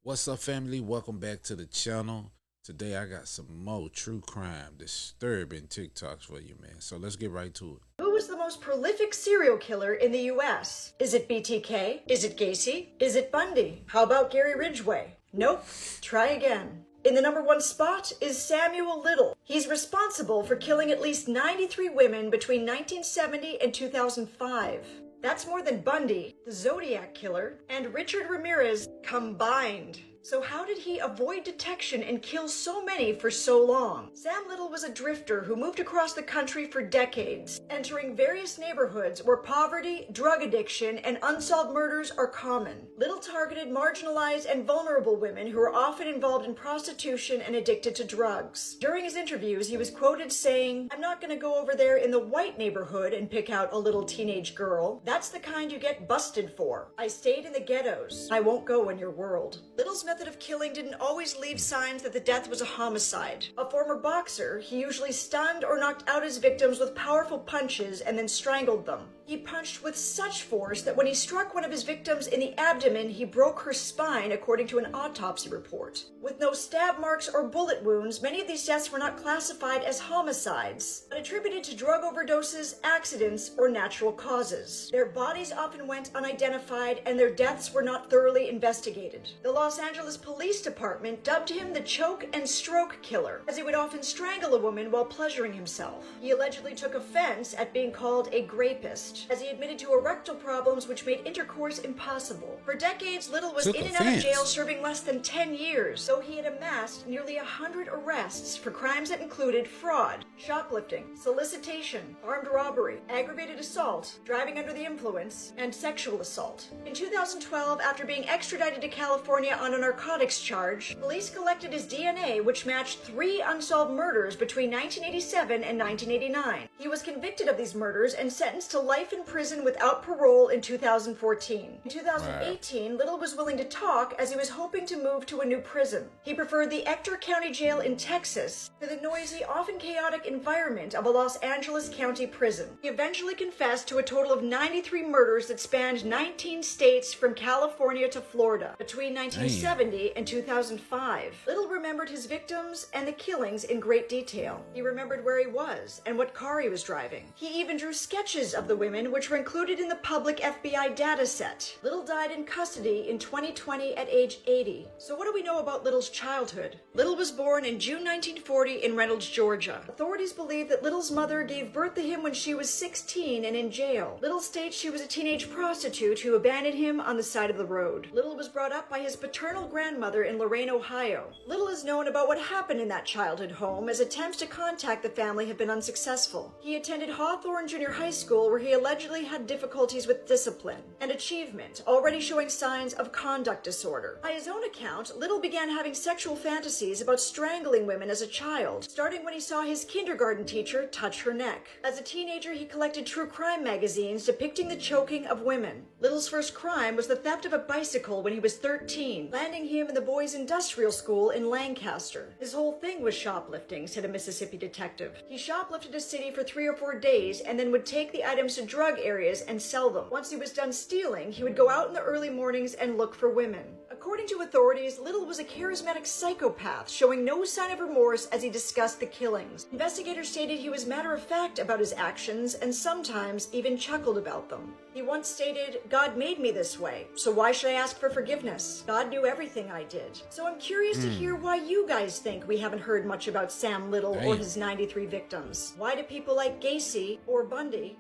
What's up, family? Welcome back to the channel. Today I got some more true crime, disturbing TikToks for you, man. So let's get right to it. Who was the most prolific serial killer in the U.S.? Is it BTK? Is it Gacy? Is it Bundy? How about Gary Ridgway? Nope. Try again. In the number one spot is Samuel Little. He's responsible for killing at least 93 women between 1970 and 2005. That's more than Bundy, the Zodiac Killer, and Richard Ramirez combined. So how did he avoid detection and kill so many for so long? Sam Little was a drifter who moved across the country for decades, entering various neighborhoods where poverty, drug addiction, and unsolved murders are common. Little targeted marginalized and vulnerable women who were often involved in prostitution and addicted to drugs. During his interviews, he was quoted saying, "I'm not going to go over there in the white neighborhood and pick out a little teenage girl. That's the kind you get busted for. I stayed in the ghettos. I won't go in your world." Little's method of killing didn't always leave signs that the death was a homicide. A former boxer, he usually stunned or knocked out his victims with powerful punches and then strangled them. He punched with such force that when he struck one of his victims in the abdomen, he broke her spine, according to an autopsy report. With no stab marks or bullet wounds, many of these deaths were not classified as homicides, but attributed to drug overdoses, accidents, or natural causes. Their bodies often went unidentified, and their deaths were not thoroughly investigated. The Los Angeles Police Department dubbed him the choke and stroke killer, as he would often strangle a woman while pleasuring himself. He allegedly took offense at being called a grapist, as he admitted to erectile problems which made intercourse impossible. For decades, Little was in and out of jail, serving less than 10 years, though he had amassed nearly 100 arrests for crimes that included fraud, shoplifting, solicitation, armed robbery, aggravated assault, driving under the influence, and sexual assault. In 2012, after being extradited to California on a narcotics charge, police collected his DNA, which matched 3 unsolved murders between 1987 and 1989. He was convicted of these murders and sentenced to life in prison without parole in 2014. In 2018, Little was willing to talk, as he was hoping to move to a new prison. He preferred the Ector County Jail in Texas to the noisy, often chaotic environment of a Los Angeles County prison. He eventually confessed to a total of 93 murders that spanned 19 states from California to Florida between 1970 and 2005. Little remembered his victims and the killings in great detail. He remembered where he was and what car he was driving. He even drew sketches of the women, which were included in the public FBI data set. Little died in custody in 2020 at age 80. So what do we know about Little's childhood? Little was born in June 1940 in Reynolds, Georgia. Authorities believe that Little's mother gave birth to him when she was 16 and in jail. Little states she was a teenage prostitute who abandoned him on the side of the road. Little was brought up by his paternal grandmother in Lorain, Ohio. Little is known about what happened in that childhood home, as attempts to contact the family have been unsuccessful. He attended Hawthorne Junior High School, where he allegedly had difficulties with discipline and achievement, already showing signs of conduct disorder. By his own account, Little began having sexual fantasies about strangling women as a child, starting when he saw his kindergarten teacher touch her neck. As a teenager, he collected true crime magazines depicting the choking of women. Little's first crime was the theft of a bicycle when he was 13, landing him in the boys' industrial school in Lancaster. His whole thing was shoplifting, said a Mississippi detective. He shoplifted a city for 3 or 4 days and then would take the items to drug areas and sell them. Once he was done stealing, he would go out in the early mornings and look for women. According to authorities, Little was a charismatic psychopath, showing no sign of remorse as he discussed the killings. Investigators stated he was matter-of-fact about his actions and sometimes even chuckled about them. He once stated, "God made me this way, so why should I ask for forgiveness? God knew everything I did." So I'm curious to hear why you guys think we haven't heard much about Sam Little or his 93 victims. Why do people like Gacy or Bundy?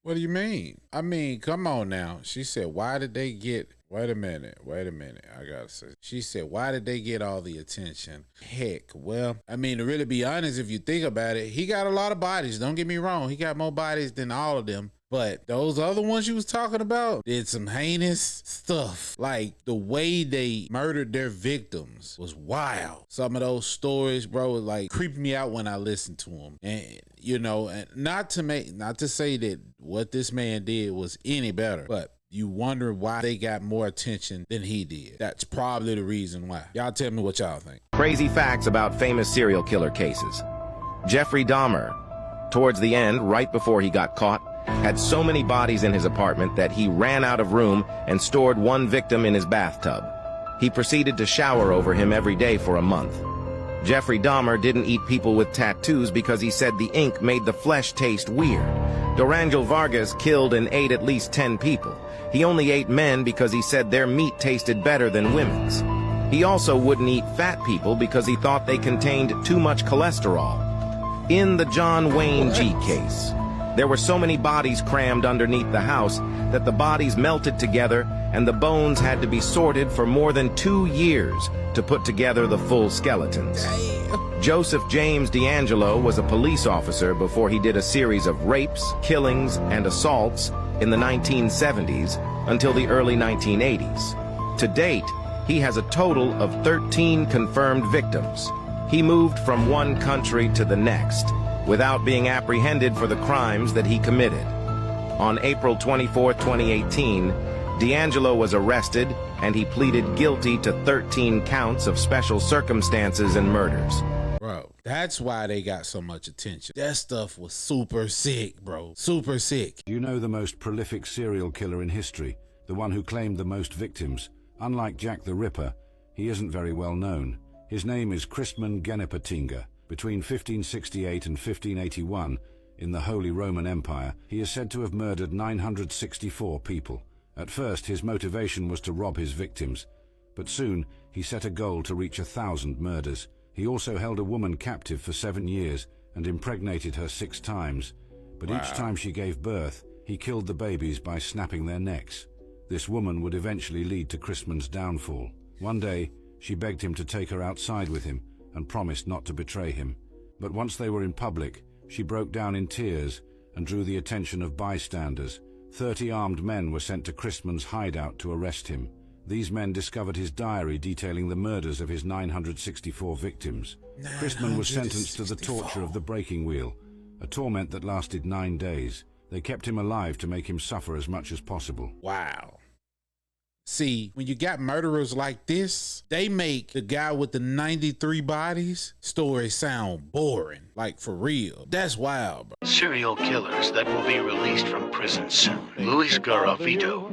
What do you mean? I mean, come on now. She said, why did they get... Wait a minute. I gotta say. She said, why did they get all the attention? Heck, well, I mean, to really be honest, if you think about it, he got a lot of bodies. Don't get me wrong. He got more bodies than all of them. But those other ones you was talking about did some heinous stuff. Like, the way they murdered their victims was wild. Some of those stories, bro, like creeped me out when I listened to them. And, you know, and not to say that what this man did was any better, but you wonder why they got more attention than he did. That's probably the reason why. Y'all tell me what y'all think. Crazy facts about famous serial killer cases. Jeffrey Dahmer, towards the end, right before he got caught, had so many bodies in his apartment that he ran out of room and stored one victim in his bathtub. He proceeded to shower over him every day for a month. Jeffrey Dahmer didn't eat people with tattoos because he said the ink made the flesh taste weird. Durangel Vargas killed and ate at least 10 people. He only ate men because he said their meat tasted better than women's. He also wouldn't eat fat people because he thought they contained too much cholesterol. In the John Wayne G case, there were so many bodies crammed underneath the house that the bodies melted together and the bones had to be sorted for more than 2 years to put together the full skeletons. Joseph James DeAngelo was a police officer before he did a series of rapes, killings, and assaults in the 1970s until the early 1980s. To date, he has a total of 13 confirmed victims. He moved from one country to the next without being apprehended for the crimes that he committed. On April 24, 2018, DeAngelo was arrested and he pleaded guilty to 13 counts of special circumstances and murders. Bro, that's why they got so much attention. That stuff was super sick, bro. Super sick. You know the most prolific serial killer in history, the one who claimed the most victims. Unlike Jack the Ripper, he isn't very well known. His name is Christman Genepatinga. Between 1568 and 1581, in the Holy Roman Empire, he is said to have murdered 964 people. At first, his motivation was to rob his victims, but soon he set a goal to reach 1,000 murders. He also held a woman captive for 7 years and impregnated her 6 times. But each time she gave birth, he killed the babies by snapping their necks. This woman would eventually lead to Christman's downfall. One day, she begged him to take her outside with him and promised not to betray him. But once they were in public, she broke down in tears and drew the attention of bystanders. 30 armed men were sent to Christman's hideout to arrest him. These men discovered his diary detailing the murders of his 964 victims. Christman was sentenced to the torture of the breaking wheel, a torment that lasted 9 days. They kept him alive to make him suffer as much as possible. Wow. See, when you got murderers like this, they make the guy with the 93 bodies story sound boring. Like, for real. That's wild, bro. Serial killers that will be released from prison soon. Luis Garavito,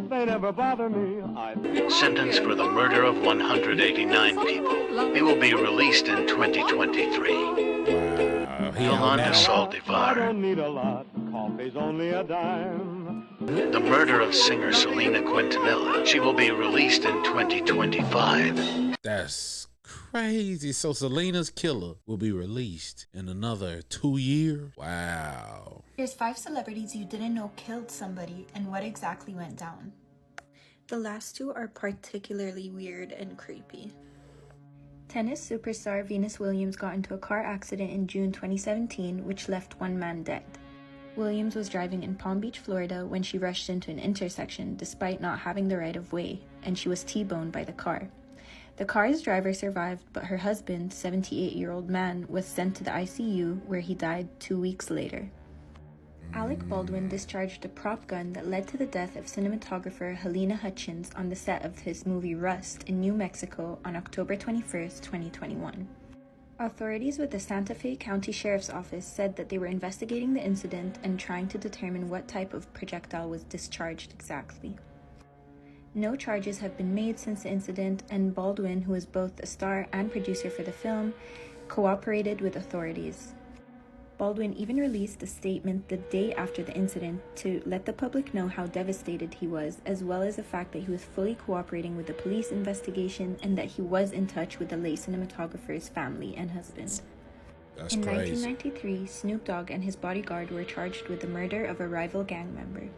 sentenced for the murder of 189 people. He will be released in 2023. Wow. Yolanda Saldivar, the murder of singer Selena Quintanilla. She will be released in 2025. That's crazy. So Selena's killer will be released in another 2 years? Wow. Here's 5 celebrities you didn't know killed somebody and what exactly went down. The last 2 are particularly weird and creepy. Tennis superstar Venus Williams got into a car accident in June 2017, which left 1 man dead. Williams was driving in Palm Beach, Florida, when she rushed into an intersection despite not having the right of way, and she was T-boned by the car. The car's driver survived, but her husband, 78-year-old man, was sent to the ICU, where he died 2 weeks later. Alec Baldwin discharged a prop gun that led to the death of cinematographer Helena Hutchins on the set of his movie Rust in New Mexico on October 21, 2021. Authorities with the Santa Fe County Sheriff's Office said that they were investigating the incident and trying to determine what type of projectile was discharged exactly. No charges have been made since the incident, and Baldwin, who is both a star and producer for the film, cooperated with authorities. Baldwin even released a statement the day after the incident to let the public know how devastated he was, as well as the fact that he was fully cooperating with the police investigation and that he was in touch with the late cinematographer's family and husband. That's in crazy. 1993, Snoop Dogg and his bodyguard were charged with the murder of a rival gang member.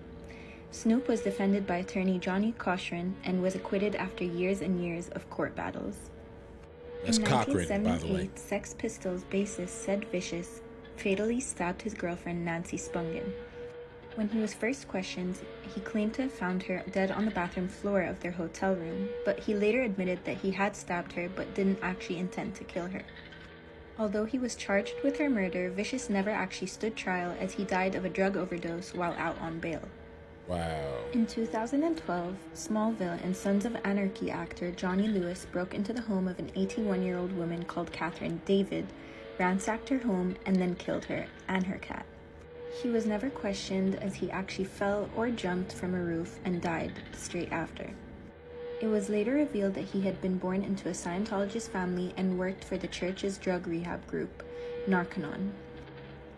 Snoop was defended by attorney Johnny Cochran and was acquitted after years and years of court battles. That's in Cochran, by the way. 1978, Sex Pistols bassist Sid Vicious fatally stabbed his girlfriend Nancy Spungen. When he was first questioned, he claimed to have found her dead on the bathroom floor of their hotel room, but he later admitted that he had stabbed her but didn't actually intend to kill her. Although he was charged with her murder, Vicious never actually stood trial as he died of a drug overdose while out on bail. Wow. In 2012, Smallville and Sons of Anarchy actor Johnny Lewis broke into the home of an 81-year-old woman called Catherine David, ransacked her home, and then killed her and her cat. He was never questioned as he actually fell or jumped from a roof and died straight after. It was later revealed that he had been born into a Scientologist family and worked for the church's drug rehab group, Narconon.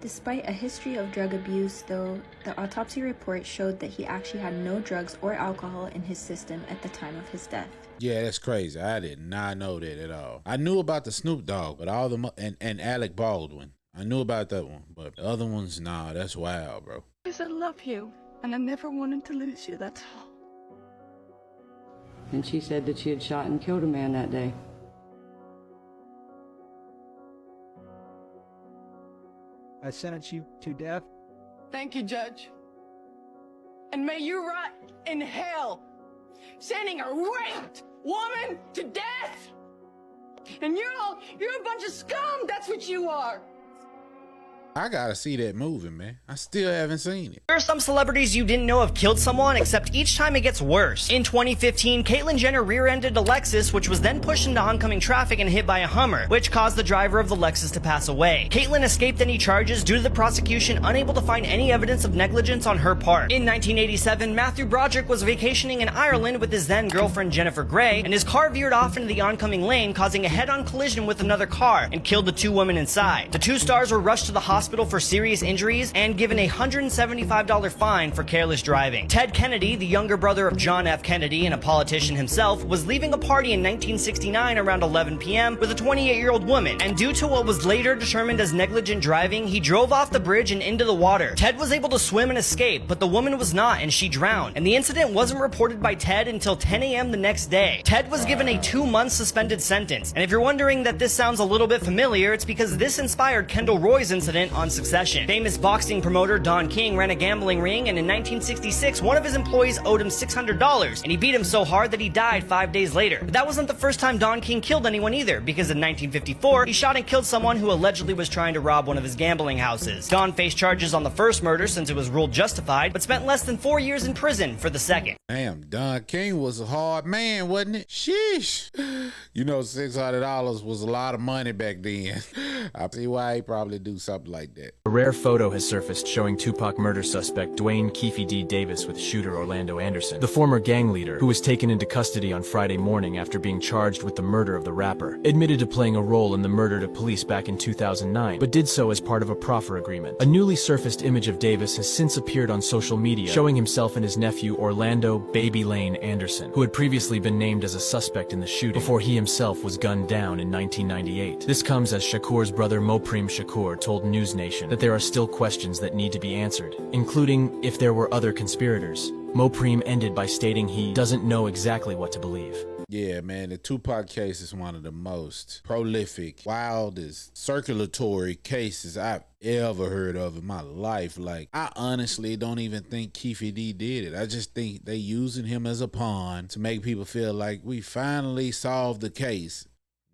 Despite a history of drug abuse, though, the autopsy report showed that he actually had no drugs or alcohol in his system at the time of his death. Yeah, that's crazy. I did not know that at all. I knew about the Snoop Dogg, but all the and Alec Baldwin. I knew about that one, but the other ones, nah, that's wild, bro. Because I love you, and I never wanted to lose you, that's all. And she said that she had shot and killed a man that day. I sentence you to death. Thank you, Judge. And may you rot in hell, sending a raped woman to death! And you're a bunch of scum, that's what you are! I gotta see that movie, man. I still haven't seen it. There are some celebrities you didn't know have killed someone, except each time it gets worse. In 2015, Caitlyn Jenner rear-ended a Lexus, which was then pushed into oncoming traffic and hit by a Hummer, which caused the driver of the Lexus to pass away. Caitlyn escaped any charges due to the prosecution unable to find any evidence of negligence on her part. In 1987, Matthew Broderick was vacationing in Ireland with his then-girlfriend Jennifer Grey, and his car veered off into the oncoming lane, causing a head-on collision with another car, and killed the two women inside. The two stars were rushed to the hospital for serious injuries and given a $175 fine for careless driving. Ted Kennedy, the younger brother of John F. Kennedy and a politician himself, was leaving a party in 1969 around 11 p.m. with a 28-year-old woman, and due to what was later determined as negligent driving, he drove off the bridge and into the water. Ted was able to swim and escape, but the woman was not, and she drowned, and the incident wasn't reported by Ted until 10 a.m. the next day. Ted was given a 2-month suspended sentence, and if you're wondering that this sounds a little bit familiar, it's because this inspired Kendall Roy's incident on Succession. Famous boxing promoter Don King ran a gambling ring, and in 1966, one of his employees owed him $600, and he beat him so hard that he died 5 days later. But that wasn't the first time Don King killed anyone either, because in 1954, he shot and killed someone who allegedly was trying to rob one of his gambling houses. Don faced charges on the first murder since it was ruled justified, but spent less than 4 years in prison for the second. Damn, Don King was a hard man, wasn't it? Sheesh. You know, $600 was a lot of money back then. I see why he probably do something like that. A rare photo has surfaced showing Tupac murder suspect Dwayne "Keefe D. Davis with shooter Orlando Anderson, the former gang leader who was taken into custody on Friday morning after being charged with the murder of the rapper, admitted to playing a role in the murder to police back in 2009, but did so as part of a proffer agreement. A newly surfaced image of Davis has since appeared on social media, showing himself and his nephew Orlando "Baby Lane" Anderson, who had previously been named as a suspect in the shooting before he himself was gunned down in 1998. This comes as Shakur's brother Mopreme Shakur told News Nation that there are still questions that need to be answered, including if there were other conspirators. Mopreme ended by stating he doesn't know exactly what to believe. Yeah, man, the Tupac case is one of the most prolific, wildest, circulatory cases I've ever heard of in my life. Like, I honestly don't even think Keefe D did it. I just think they using him as a pawn to make people feel like we finally solved the case.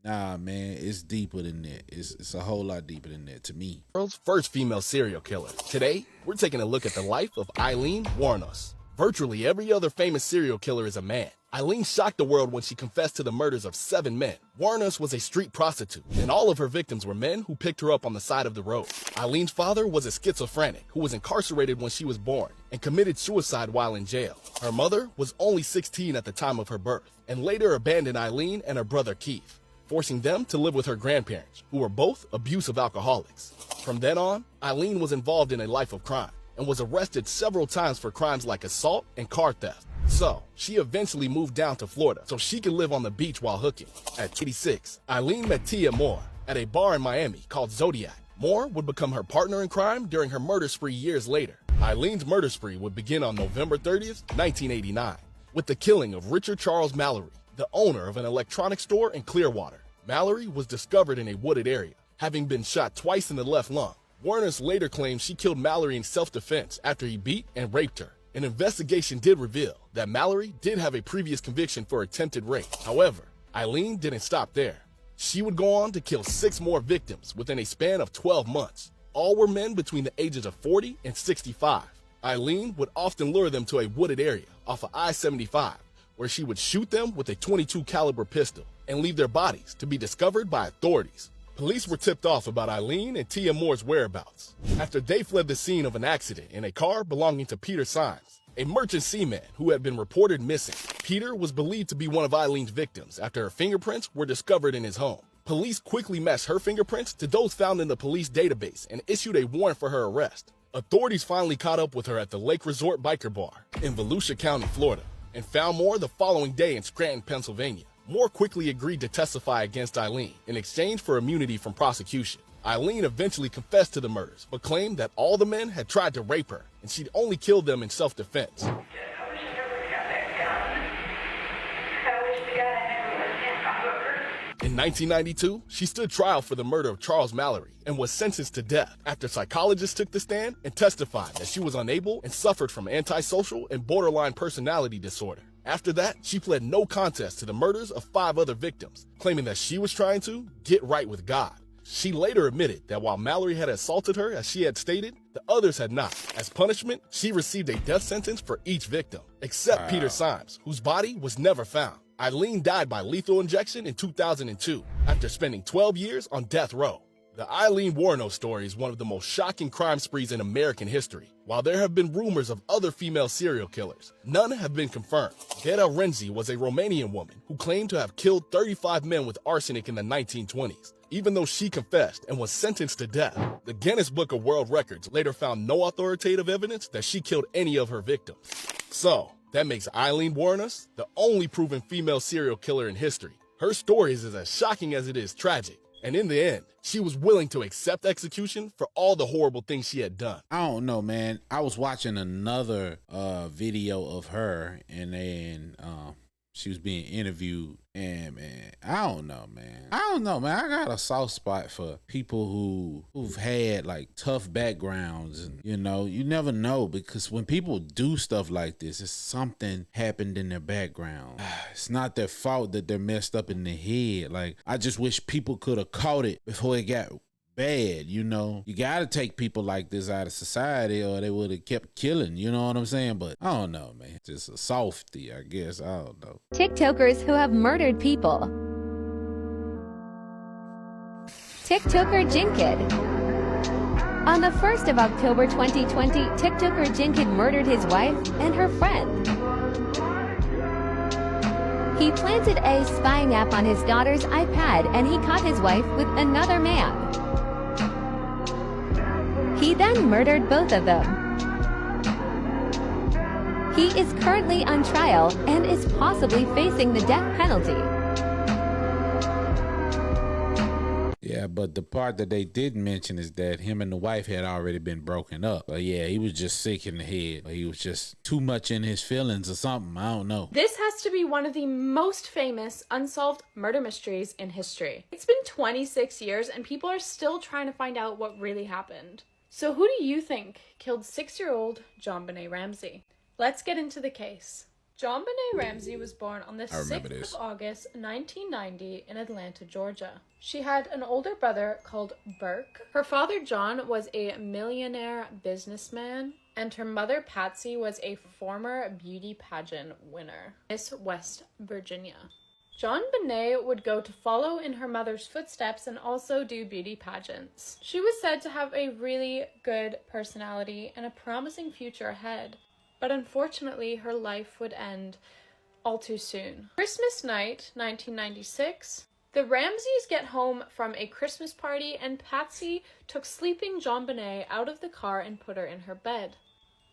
Nah, man, it's deeper than that. It's a whole lot deeper than that to me. World's first female serial killer. Today, we're taking a look at the life of Eileen Wuornos. Virtually every other famous serial killer is a man. Eileen shocked the world when she confessed to the murders of 7 men. Wuornos was a street prostitute, and all of her victims were men who picked her up on the side of the road. Eileen's father was a schizophrenic who was incarcerated when she was born and committed suicide while in jail. Her mother was only 16 at the time of her birth and later abandoned Eileen and her brother Keith, forcing them to live with her grandparents, who were both abusive alcoholics. From then on, Eileen was involved in a life of crime and was arrested several times for crimes like assault and car theft. So, she eventually moved down to Florida so she could live on the beach while hooking. At 86, Eileen met Tia Moore at a bar in Miami called Zodiac. Moore would become her partner in crime during her murder spree years later. Eileen's murder spree would begin on November 30th, 1989, with the killing of Richard Charles Mallory, the owner of an electronics store in Clearwater. Mallory was discovered in a wooded area, having been shot twice in the left lung. Wuornos later claimed she killed Mallory in self-defense after he beat and raped her. An investigation did reveal that Mallory did have a previous conviction for attempted rape. However, Eileen didn't stop there. She would go on to kill 6 more victims within a span of 12 months. All were men between the ages of 40 and 65. Eileen would often lure them to a wooded area off of I-75, where she would shoot them with a .22 caliber pistol and leave their bodies to be discovered by authorities. Police were tipped off about Eileen and Tia Moore's whereabouts after they fled the scene of an accident in a car belonging to Peter Symes. a merchant seaman who had been reported missing. Peter was believed to be one of Eileen's victims after her fingerprints were discovered in his home. Police quickly matched her fingerprints to those found in the police database and issued a warrant for her arrest. Authorities finally caught up with her at the Lake Resort Biker Bar in Volusia County, Florida, and found Moore the following day in Scranton, Pennsylvania. Moore quickly agreed to testify against Eileen in exchange for immunity from prosecution. Eileen eventually confessed to the murders, but claimed that all the men had tried to rape her, and she'd only killed them in self-defense. In 1992, she stood trial for the murder of Charles Mallory and was sentenced to death after psychologists took the stand and testified that she was unable and suffered from antisocial and borderline personality disorder. After that, she pled no contest to the murders of 5 other victims, claiming that she was trying to get right with God. She later admitted that while Mallory had assaulted her, as she had stated, the others had not. As punishment, she received a death sentence for each victim, except Peter Symes, whose body was never found. Eileen died by lethal injection in 2002 after spending 12 years on death row. The Eileen Wuornos story is one of the most shocking crime sprees in American history. While there have been rumors of other female serial killers, none have been confirmed. Vera Renzi was a Romanian woman who claimed to have killed 35 men with arsenic in the 1920s. Even though she confessed and was sentenced to death, the Guinness Book of World Records later found no authoritative evidence that she killed any of her victims. So, that makes Eileen Wuornos the only proven female serial killer in history. Her story is as shocking as it is tragic. And in the end, she was willing to accept execution for all the horrible things she had done. I don't know, man. I was watching another video of her, and then she was being interviewed, and man, I don't know, man. I got a soft spot for people who've had like tough backgrounds, and you never know, because when people do stuff like this, it's something happened in their background. It's not their fault that they're messed up in the head. Like, I just wish people could have caught it before it got bad. You gotta take people like this out of society, or they would have kept killing, you know what I'm saying? But I don't know, man. Just a softie, I guess. I don't know. TikTokers who have murdered people. TikToker Jinkid. On the 1st of October 2020, TikToker Jinkid murdered his wife and her friend. He planted a spying app on his daughter's iPad, and he caught his wife with another man. He then murdered both of them. He is currently on trial and is possibly facing the death penalty. Yeah, but the part that they didn't mention is that him and the wife had already been broken up. But yeah, he was just sick in the head. He was just too much in his feelings or something. I don't know. This has to be one of the most famous unsolved murder mysteries in history. It's been 26 years and people are still trying to find out what really happened. So who do you think killed 6-year-old JonBenet Ramsey? Let's get into the case. JonBenet Ramsey was born on the 6th of August, 1990 in Atlanta, Georgia. She had an older brother called Burke. Her father, John, was a millionaire businessman, and her mother, Patsy, was a former beauty pageant winner, Miss West Virginia. JonBenet would go to follow in her mother's footsteps and also do beauty pageants. She was said to have a really good personality and a promising future ahead. But unfortunately, her life would end all too soon. Christmas night, 1996, the Ramseys get home from a Christmas party, and Patsy took sleeping JonBenet out of the car and put her in her bed.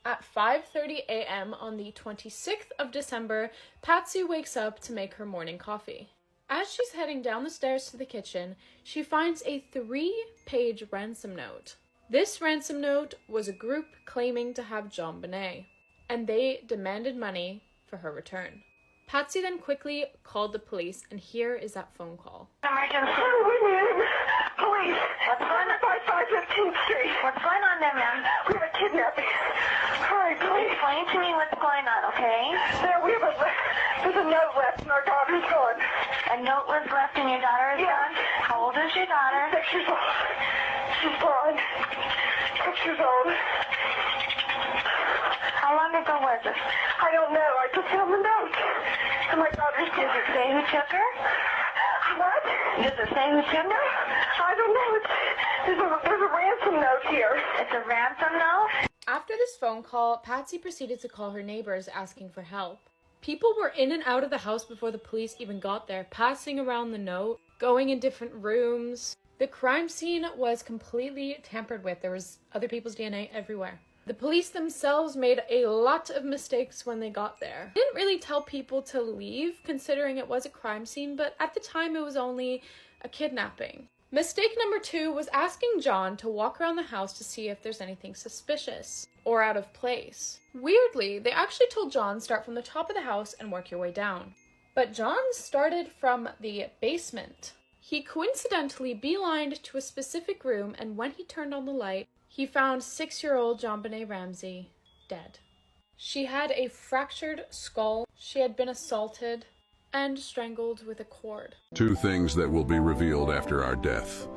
At 5:30 a.m. on the 26th of December, Patsy wakes up to make her morning coffee. As she's heading down the stairs to the kitchen, she finds a 3-page ransom note. This ransom note was a group claiming to have JonBenet, and they demanded money for her return. Patsy then quickly called the police, and here is that phone call. Emergency. Police. What's going on? By 515th Street. What's going on there, ma'am? We have a kidnapping. Hurry, please. Explain to me what's going on, okay? There's a note left, and our daughter's gone. A note was left, and your daughter is gone? How old is your daughter? 6 years old. She's gone. 6 years old. How long ago was this? I don't know. I just found the note. And my daughter's gone. Does it say who took her? What? Does it say who took her? I don't know. There's a ransom note here. It's a ransom note? After this phone call, Patsy proceeded to call her neighbors asking for help. People were in and out of the house before the police even got there, passing around the note, going in different rooms. The crime scene was completely tampered with. There was other people's DNA everywhere. The police themselves made a lot of mistakes when they got there. They didn't really tell people to leave, considering it was a crime scene, but at the time it was only a kidnapping. Mistake number 2 was asking John to walk around the house to see if there's anything suspicious or out of place. Weirdly, they actually told John start from the top of the house and work your way down. But John started from the basement. He coincidentally beelined to a specific room, and when he turned on the light, he found 6-year-old JonBenet Ramsey dead. She had a fractured skull, she had been assaulted, and strangled with a cord. 2 things that will be revealed after our death.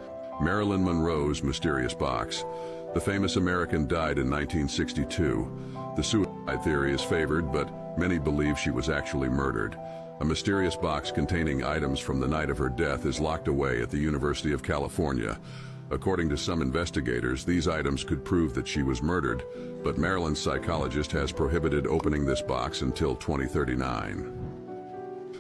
Marilyn Monroe's mysterious box. The famous American died in 1962. The suicide theory is favored, but many believe she was actually murdered. A mysterious box containing items from the night of her death is locked away at the University of California. According to some investigators, these items could prove that she was murdered, but Maryland's psychologist has prohibited opening this box until 2039.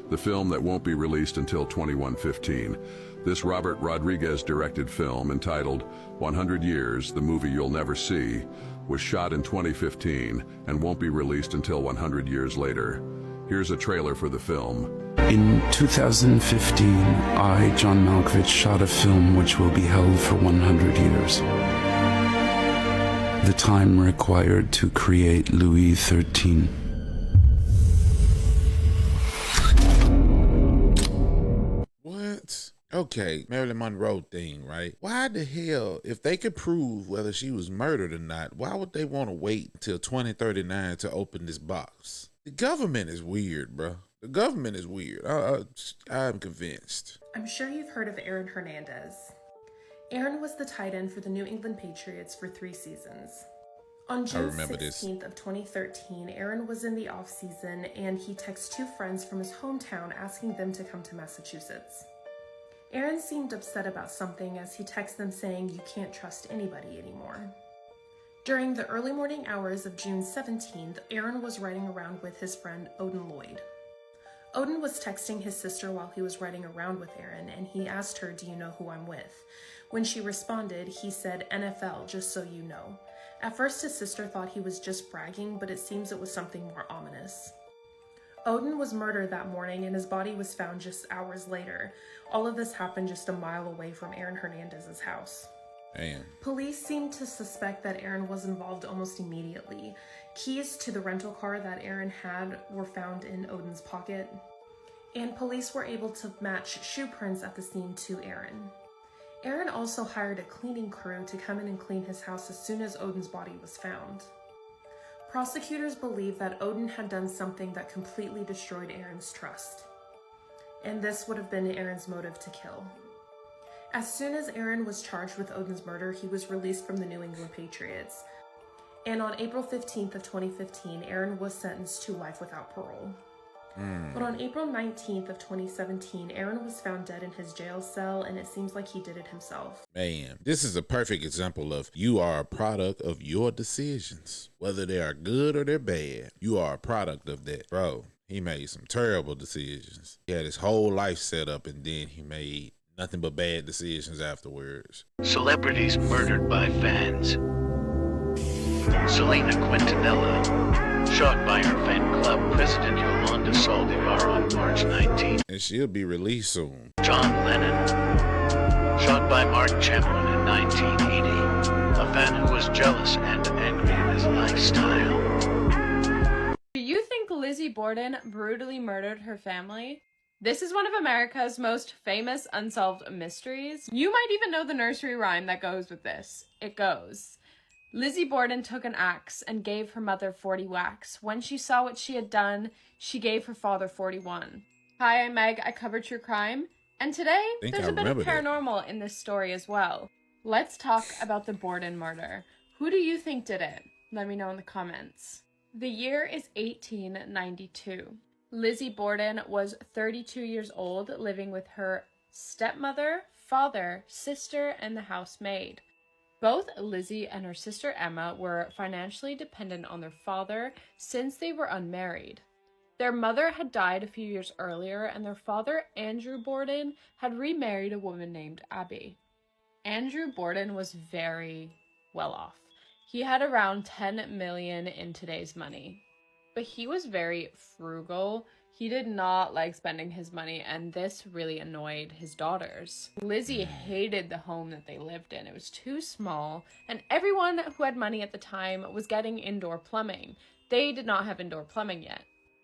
The film that won't be released until 2115. This Robert Rodriguez-directed film, entitled 100 Years, the Movie You'll Never See, was shot in 2015 and won't be released until 100 years later. Here's a trailer for the film. In 2015, I, John Malkovich, shot a film which will be held for 100 years. The time required to create Louis XIII. What? Okay, Marilyn Monroe thing, right? Why the hell, if they could prove whether she was murdered or not, why would they want to wait until 2039 to open this box? The government is weird, bro. The government is weird. I'm convinced. I'm sure you've heard of Aaron Hernandez. Aaron was the tight end for the New England Patriots for 3 seasons. On June 16th of 2013, Aaron was in the off-season and he texted 2 friends from his hometown asking them to come to Massachusetts. Aaron seemed upset about something as he texted them saying you can't trust anybody anymore. During the early morning hours of June 17th, Aaron was riding around with his friend Odin Lloyd. Odin was texting his sister while he was riding around with Aaron, and he asked her, "Do you know who I'm with?" When she responded, he said, "NFL, just so you know." At first, his sister thought he was just bragging, but it seems it was something more ominous. Odin was murdered that morning, and his body was found just hours later. All of this happened just a mile away from Aaron Hernandez's house. Damn. Police seemed to suspect that Aaron was involved almost immediately. Keys to the rental car that Aaron had were found in Odin's pocket, and police were able to match shoe prints at the scene to Aaron. Aaron also hired a cleaning crew to come in and clean his house as soon as Odin's body was found. Prosecutors believe that Odin had done something that completely destroyed Aaron's trust, and this would have been Aaron's motive to kill. As soon as Aaron was charged with Odin's murder, he was released from the New England Patriots. And on April 15th of 2015, Aaron was sentenced to life without parole. But on April 19th of 2017, Aaron was found dead in his jail cell, and it seems like he did it himself. Man, this is a perfect example of you are a product of your decisions. Whether they are good or they're bad, you are a product of that. Bro, he made some terrible decisions. He had his whole life set up, and then he made nothing but bad decisions afterwards. Celebrities murdered by fans. Selena Quintanilla, shot by her fan club president Yolanda Saldivar on March 19th. And she'll be released soon. John Lennon, shot by Mark Champlin in 1980. A fan who was jealous and angry at his lifestyle. Do you think Lizzie Borden brutally murdered her family? This is one of America's most famous unsolved mysteries. You might even know the nursery rhyme that goes with this. It goes, Lizzie Borden took an axe and gave her mother 40 whacks. When she saw what she had done, she gave her father 41. Hi, I'm Meg. I cover true crime. And today, there's a bit of paranormal in this story as well. Let's talk about the Borden murder. Who do you think did it? Let me know in the comments. The year is 1892. Lizzie Borden was 32 years old, living with her stepmother, father, sister, and the housemaid. Both Lizzie and her sister Emma were financially dependent on their father since they were unmarried. Their mother had died a few years earlier, and their father, Andrew Borden, had remarried a woman named Abby. Andrew Borden was very well off. He had around 10 million in today's money. But he was very frugal. He did not like spending his money, and this really annoyed his daughters. Lizzie hated the home that they lived in. It was too small, and everyone who had money at the time was getting indoor plumbing. They did not have indoor plumbing yet.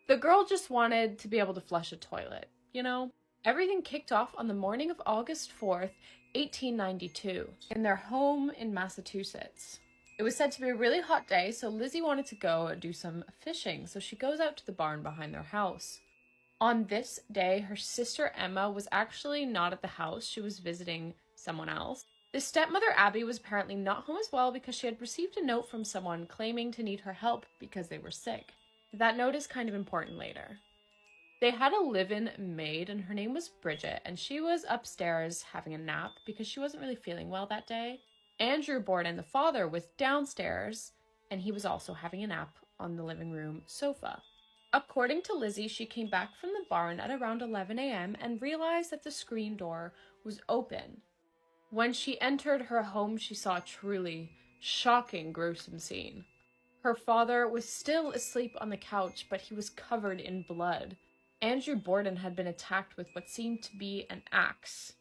The girl just wanted to be able to flush a toilet, you know? Everything kicked off on the morning of August 4th, 1892, in their home in Massachusetts. It was said to be a really hot day, so Lizzie wanted to go do some fishing, so she goes out to the barn behind their house. On this day, her sister Emma was actually not at the house. She was visiting someone else. The stepmother Abby was apparently not home as well because she had received a note from someone claiming to need her help because they were sick. That note is kind of important later. They had a live-in maid, and her name was Bridget, and she was upstairs having a nap because she wasn't really feeling well that day. Andrew Borden, the father, was downstairs, and he was also having a nap on the living room sofa. According to Lizzie, she came back from the barn at around 11 a.m. and realized that the screen door was open. When she entered her home, she saw a truly shocking, gruesome scene. Her father was still asleep on the couch, but he was covered in blood. Andrew Borden had been attacked with what seemed to be an axe.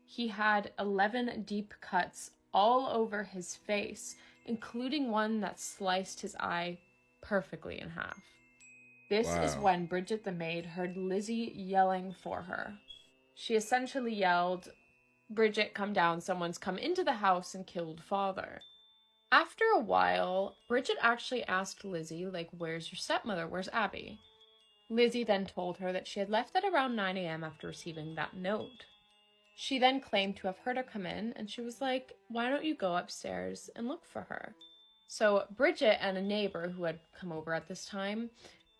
He had 11 deep cuts all over his face, including one that sliced his eye perfectly in half. This is when Bridget the maid heard Lizzie yelling for her. She essentially yelled, "Bridget, come down, someone's come into the house and killed father." After a while, Bridget actually asked Lizzie, where's your stepmother? Where's Abby? Lizzie then told her that she had left at around 9 a.m. after receiving that note. She then claimed to have heard her come in, and she was like, why don't you go upstairs and look for her? So Bridget and a neighbor who had come over at this time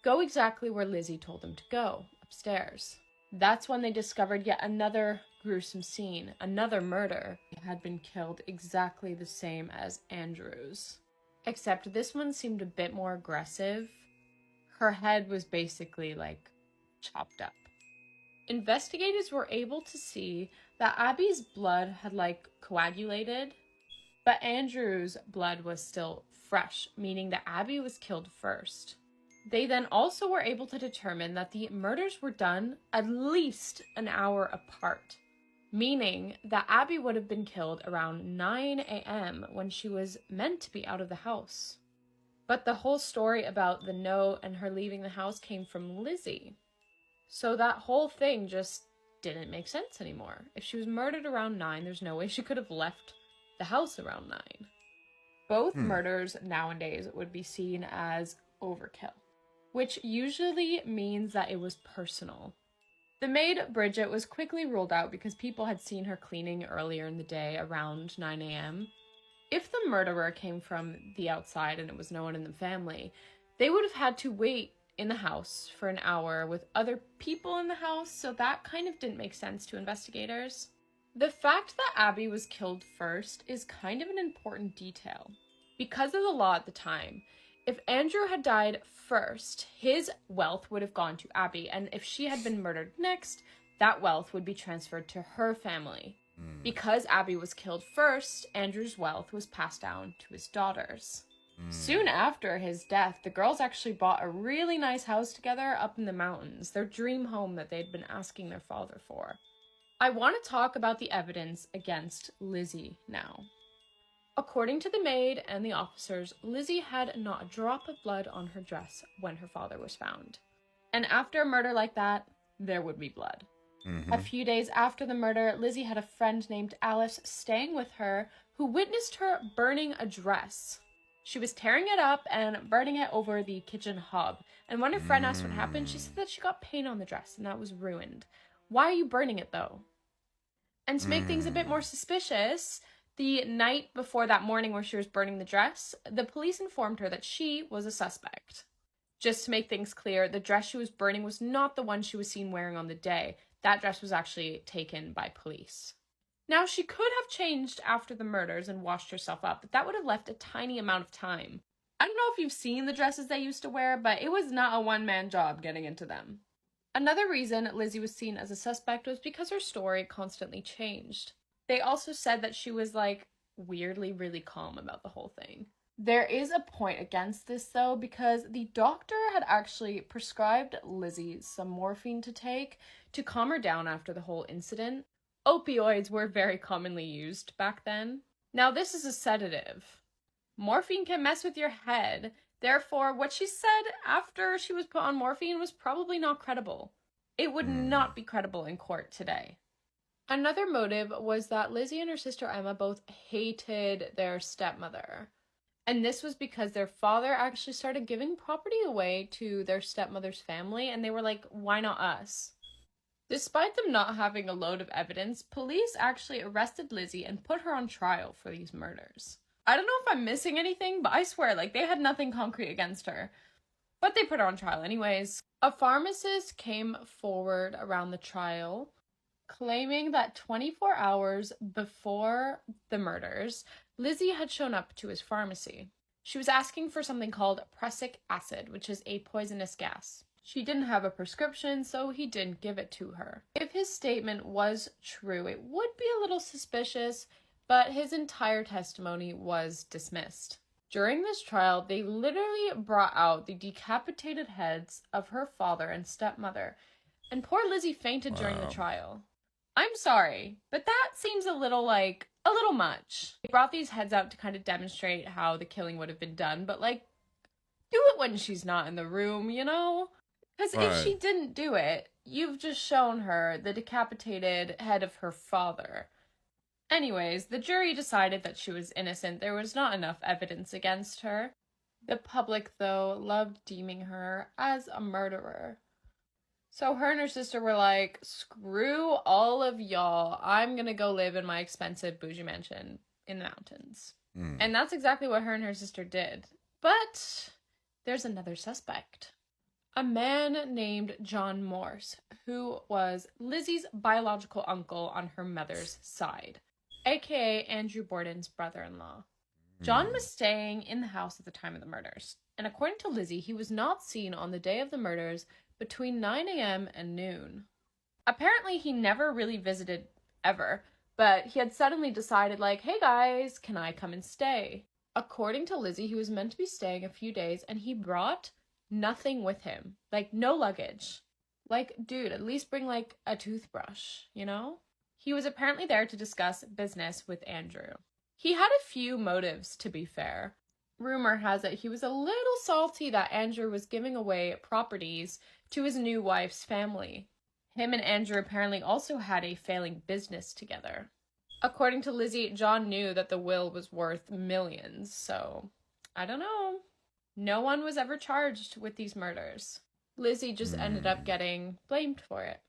go exactly where Lizzie told them to go, upstairs. That's when they discovered yet another gruesome scene. Another murder had been killed exactly the same as Andrew's. Except this one seemed a bit more aggressive. Her head was basically, chopped up. Investigators were able to see that Abby's blood had, coagulated, but Andrew's blood was still fresh, meaning that Abby was killed first. They then also were able to determine that the murders were done at least an hour apart, meaning that Abby would have been killed around 9 a.m. when she was meant to be out of the house. But the whole story about the note and her leaving the house came from Lizzie. So that whole thing just didn't make sense anymore. If she was murdered around 9, there's no way she could have left the house around 9. Both murders nowadays would be seen as overkill, which usually means that it was personal. The maid, Bridget, was quickly ruled out because people had seen her cleaning earlier in the day around 9 a.m. If the murderer came from the outside and it was no one in the family, they would have had to wait in the house for an hour with other people in the house, so that kind of didn't make sense to investigators. The fact that Abby was killed first is kind of an important detail. Because of the law at the time, if Andrew had died first, his wealth would have gone to Abby, and if she had been murdered next, that wealth would be transferred to her family. Because Abby was killed first, Andrew's wealth was passed down to his daughters. Soon after his death, the girls actually bought a really nice house together up in the mountains, their dream home that they'd been asking their father for. I want to talk about the evidence against Lizzie now. According to the maid and the officers, Lizzie had not a drop of blood on her dress when her father was found. And after a murder like that, there would be blood. A few days after the murder, Lizzie had a friend named Alice staying with her who witnessed her burning a dress. She was tearing it up and burning it over the kitchen hob. And when her friend asked what happened, she said that she got paint on the dress and that was ruined. Why are you burning it though? And to make things a bit more suspicious, the night before that morning where she was burning the dress, the police informed her that she was a suspect. Just to make things clear, the dress she was burning was not the one she was seen wearing on the day. That dress was actually taken by police. Now, she could have changed after the murders and washed herself up, but that would have left a tiny amount of time. I don't know if you've seen the dresses they used to wear, but it was not a one-man job getting into them. Another reason Lizzie was seen as a suspect was because her story constantly changed. They also said that she was, like, weirdly really calm about the whole thing. There is a point against this, though, because the doctor had actually prescribed Lizzie some morphine to take to calm her down after the whole incident. Opioids were very commonly used back then. Now, this is a sedative. Morphine can mess with your head. Therefore, what she said after she was put on morphine was probably not credible. It would not be credible in court today. Another motive was that Lizzie and her sister Emma both hated their stepmother. And this was because their father actually started giving property away to their stepmother's family, and they were like, why not us? Despite them not having a load of evidence, police actually arrested Lizzie and put her on trial for these murders. I don't know if I'm missing anything, but I swear, like, they had nothing concrete against her. But they put her on trial anyways. A pharmacist came forward around the trial, claiming that 24 hours before the murders, Lizzie had shown up to his pharmacy. She was asking for something called prussic acid, which is a poisonous gas. She didn't have a prescription, so he didn't give it to her. If his statement was true, it would be a little suspicious, but his entire testimony was dismissed. During this trial, they literally brought out the decapitated heads of her father and stepmother, and poor Lizzie fainted during the trial. I'm sorry, but that seems a little much. They brought these heads out to kind of demonstrate how the killing would have been done, but like, do it when she's not in the room, you know? Because if she didn't do it, you've just shown her the decapitated head of her father. Anyways, the jury decided that she was innocent. There was not enough evidence against her. The public, though, loved deeming her as a murderer. So her and her sister were like, screw all of y'all. I'm gonna go live in my expensive bougie mansion in the mountains. And that's exactly what her and her sister did. But there's another suspect. A man named John Morse, who was Lizzie's biological uncle on her mother's side, aka Andrew Borden's brother-in-law. John was staying in the house at the time of the murders, and according to Lizzie, he was not seen on the day of the murders between 9 a.m. and noon. Apparently, he never really visited ever, but he had suddenly decided, like, hey guys, can I come and stay? According to Lizzie, he was meant to be staying a few days, and he brought nothing with him. Like, no luggage. Like, dude, at least bring, like, a toothbrush, you know? He was apparently there to discuss business with Andrew. He had a few motives, to be fair. Rumor has it he was a little salty that Andrew was giving away properties to his new wife's family. Him and Andrew apparently also had a failing business together. According to Lizzie, John knew that the will was worth millions, so I don't know. No one was ever charged with these murders. Lizzie just ended up getting blamed for it.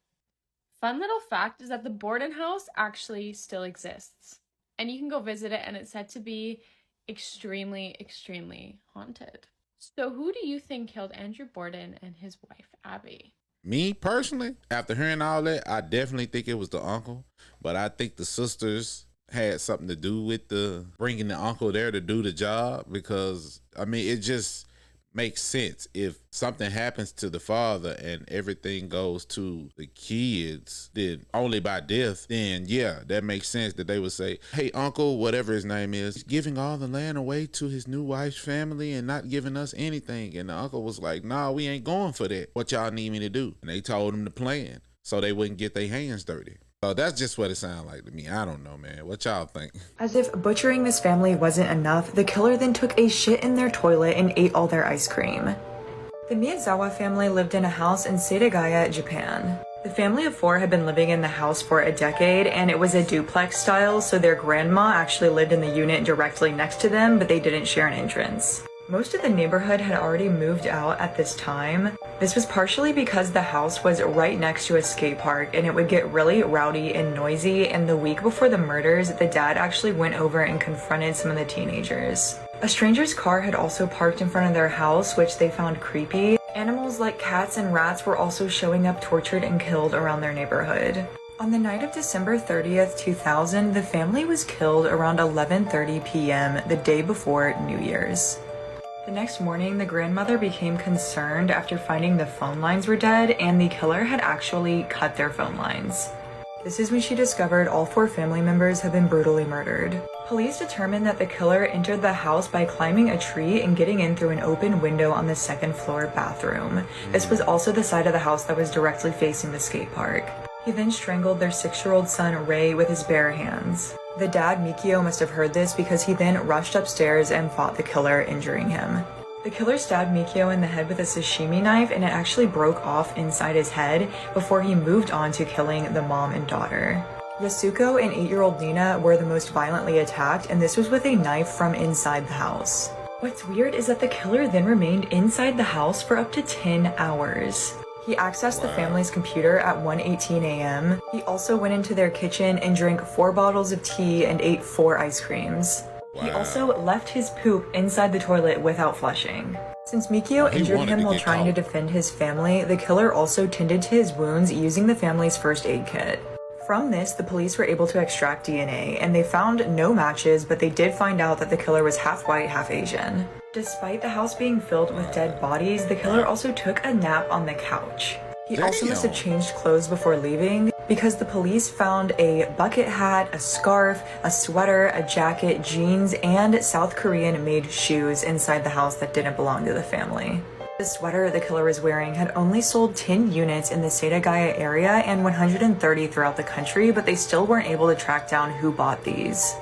Fun little fact is that the Borden house actually still exists. And you can go visit it, and it's said to be extremely, extremely haunted. So who do you think killed Andrew Borden and his wife, Abby? Me, personally, after hearing all that, I definitely think it was the uncle. But I think the sisters had something to do with the bringing the uncle there to do the job, because, I mean, it just makes sense. If something happens to the father and everything goes to the kids, then only by death, then yeah, that makes sense that they would say, hey, uncle, whatever his name is, giving all the land away to his new wife's family and not giving us anything. And the uncle was like, nah, we ain't going for that. What y'all need me to do? And they told him the plan so they wouldn't get their hands dirty. So that's just what it sounded like to me. I don't know, man. What y'all think? As if butchering this family wasn't enough, the killer then took a shit in their toilet and ate all their ice cream. The Miyazawa family lived in a house in Setagaya, Japan. The family of 4 had been living in the house for a decade, and it was a duplex style, so their grandma actually lived in the unit directly next to them, but they didn't share an entrance. Most of the neighborhood had already moved out at this time. This was partially because the house was right next to a skate park and it would get really rowdy and noisy, and the week before the murders, the dad actually went over and confronted some of the teenagers. A stranger's car had also parked in front of their house, which they found creepy. Animals like cats and rats were also showing up tortured and killed around their neighborhood. On the night of December 30th, 2000, the family was killed around 11:30 p.m. the day before New Year's. The next morning, the grandmother became concerned after finding the phone lines were dead and the killer had actually cut their phone lines. This is when she discovered all 4 family members had been brutally murdered. Police determined that the killer entered the house by climbing a tree and getting in through an open window on the second floor bathroom. This was also the side of the house that was directly facing the skate park. He then strangled their 6-year-old son, Ray, with his bare hands. The dad, Mikio, must have heard this because he then rushed upstairs and fought the killer, injuring him. The killer stabbed Mikio in the head with a sashimi knife and it actually broke off inside his head before he moved on to killing the mom and daughter. Yasuko and 8-year-old Nina were the most violently attacked, and this was with a knife from inside the house. What's weird is that the killer then remained inside the house for up to 10 hours. He accessed the family's computer at 1:18 a.m. He also went into their kitchen and drank 4 bottles of tea and ate 4 ice creams. He also left his poop inside the toilet without flushing. Since Mikio injured him while trying to defend his family, the killer also tended to his wounds using the family's first aid kit. From this, the police were able to extract DNA, and they found no matches, but they did find out that the killer was half white, half Asian. Despite the house being filled with dead bodies, the killer also took a nap on the couch. He also must have changed clothes before leaving, because the police found a bucket hat, a scarf, a sweater, a jacket, jeans, and South Korean-made shoes inside the house that didn't belong to the family. The sweater the killer was wearing had only sold 10 units in the Setagaya area and 130 throughout the country, but they still weren't able to track down who bought these.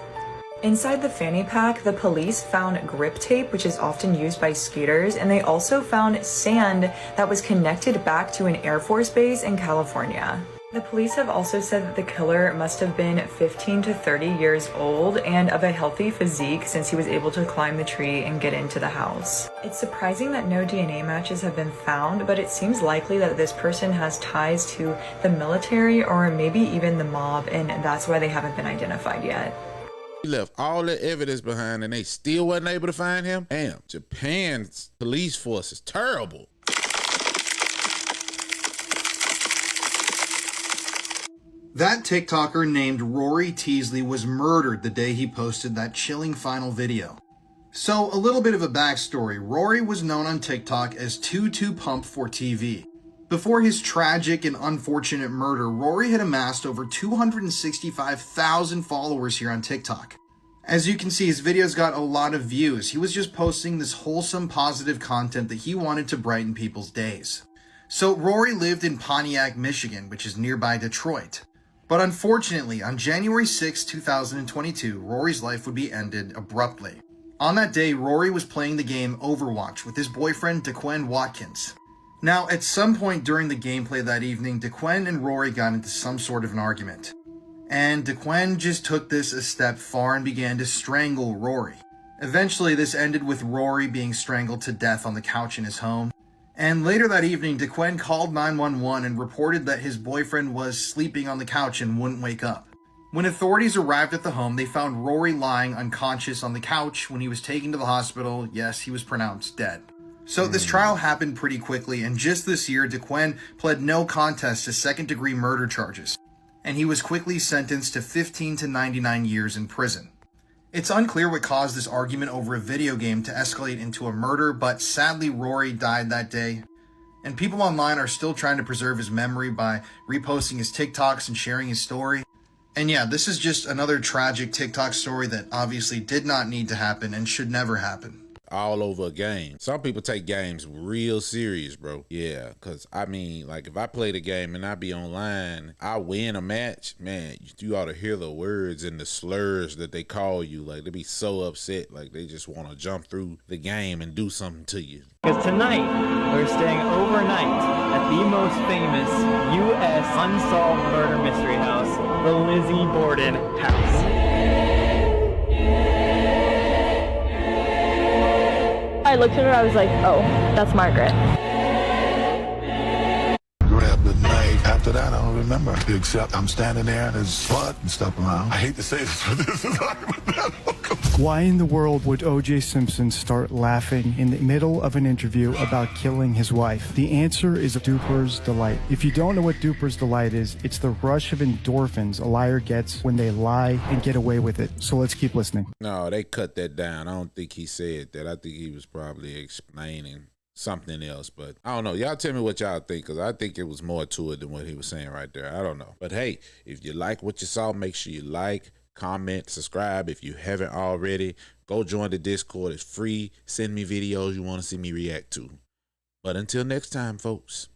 Inside the fanny pack, the police found grip tape, which is often used by skaters, and they also found sand that was connected back to an Air Force base in California. The police have also said that the killer must have been 15 to 30 years old and of a healthy physique since he was able to climb the tree and get into the house. It's surprising that no DNA matches have been found, but it seems likely that this person has ties to the military or maybe even the mob, and that's why they haven't been identified yet. He left all the evidence behind and they still wasn't able to find him? Damn, Japan's police force is terrible. That TikToker named Rory Teasley was murdered the day he posted that chilling final video. So, a little bit of a backstory. Rory was known on TikTok as 22 Pump for TV. Before his tragic and unfortunate murder, Rory had amassed over 265,000 followers here on TikTok. As you can see, his videos got a lot of views. He was just posting this wholesome, positive content that he wanted to brighten people's days. So, Rory lived in Pontiac, Michigan, which is nearby Detroit. But unfortunately, on January 6, 2022, Rory's life would be ended abruptly. On that day, Rory was playing the game Overwatch with his boyfriend, DeQuinn Watkins. Now, at some point during the gameplay that evening, DeQuinn and Rory got into some sort of an argument. And DeQuinn just took this a step far and began to strangle Rory. Eventually, this ended with Rory being strangled to death on the couch in his home. And later that evening, DeQuinn called 911 and reported that his boyfriend was sleeping on the couch and wouldn't wake up. When authorities arrived at the home, they found Rory lying unconscious on the couch. When he was taken to the hospital, yes, he was pronounced dead. So this trial happened pretty quickly, and just this year, DeQuinn pled no contest to second-degree murder charges, and he was quickly sentenced to 15 to 99 years in prison. It's unclear what caused this argument over a video game to escalate into a murder, but sadly Rory died that day. And people online are still trying to preserve his memory by reposting his TikToks and sharing his story. And yeah, this is just another tragic TikTok story that obviously did not need to happen and should never happen. All over a game. Some people take games real serious, bro. Yeah, because I mean, like if I play the game and I be online, I win a match, man, you ought to hear the words and the slurs that they call you. Like they be so upset, like they just want to jump through the game and do something to you. Because tonight, we're staying overnight at the most famous U.S. unsolved murder mystery house, the Lizzie Borden house. I looked at her, I was like, oh, that's Margaret. Grabbed the knife. After that, I don't remember. Except I'm standing there and there's blood and stuff around. I hate to say this, but this is hypothetical. Why in the world would O.J. Simpson start laughing in the middle of an interview about killing his wife? The answer is duper's delight. If you don't know what duper's delight is, it's the rush of endorphins a liar gets when they lie and get away with it. So let's keep listening. No, they cut that down. I don't think he said that. I think he was probably explaining something else, but I don't know. Y'all tell me what y'all think, because I think it was more to it than what he was saying right there. I don't know. But hey, if you like what you saw, make sure you like, comment, subscribe. If you haven't already, go join the Discord. It's free. Send me videos you want to see me react to. But until next time, folks.